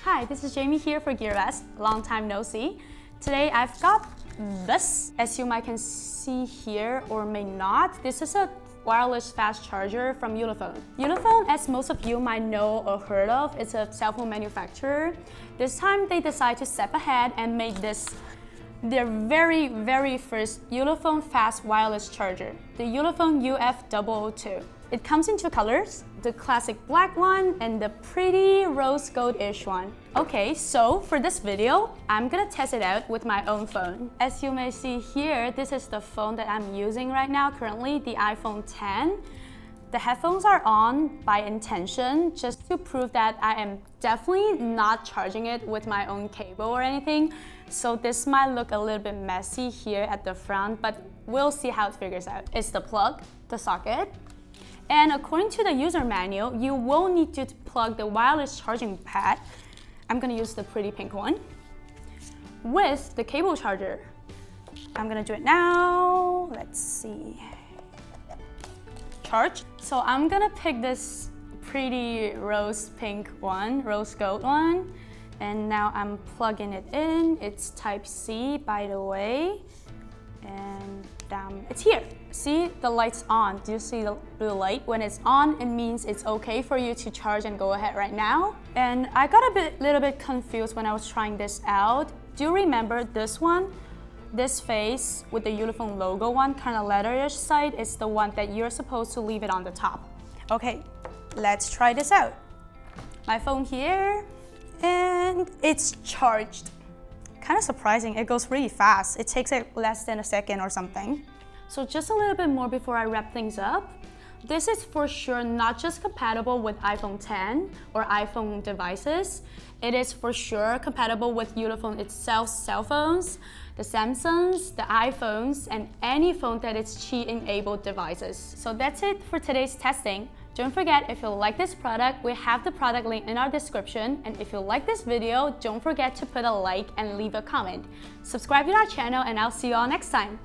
Hi, this is Jamie here for GearBest. Long time no see. Today I've got this, as you might can see here or may not. This is a wireless fast charger from Ulefone. Ulefone, as most of you might know or heard of, is a cell phone manufacturer. This time they decided to step ahead and make this their very first Ulefone fast wireless charger, the Ulefone UF002. It comes in two colors, the classic black one and the pretty rose gold-ish one. Okay, so for this video, I'm gonna test it out with my own phone. As you may see here, this is the phone that I'm using right now, currently the iPhone X. The headphones are on by intention, just to prove that I am definitely not charging it with my own cable or anything. So this might look a little bit messy here at the front, but we'll see how it figures out. It's the plug, the socket, and according to the user manual, you will need to plug the wireless charging pad. I'm gonna use the pretty pink one with the cable charger. I'm gonna do it now. Let's see. Charge. So I'm gonna pick this pretty rose pink one, rose gold one. And now I'm plugging it in. It's type C, by the way. And it's here. See, the light's on. Do you see the blue light? When it's on, it means it's okay for you to charge and go ahead right now. And I got a little bit confused when I was trying this out. Do you remember this one? This face with the Ulefone logo one, kind of leatherish side, is the one that you're supposed to leave it on the top. Okay, let's try this out. My phone here, and it's charged. Kind of surprising, it goes really fast. It takes like less than a second or something. So just a little bit more before I wrap things up. This is for sure not just compatible with iPhone X or iPhone devices. It is for sure compatible with Ulefone itself cell phones, the Samsungs, the iPhones, and any phone that is Qi-enabled devices. So that's it for today's testing. Don't forget, if you like this product, we have the product link in our description. And if you like this video, don't forget to put a like and leave a comment. Subscribe to our channel, and I'll see you all next time.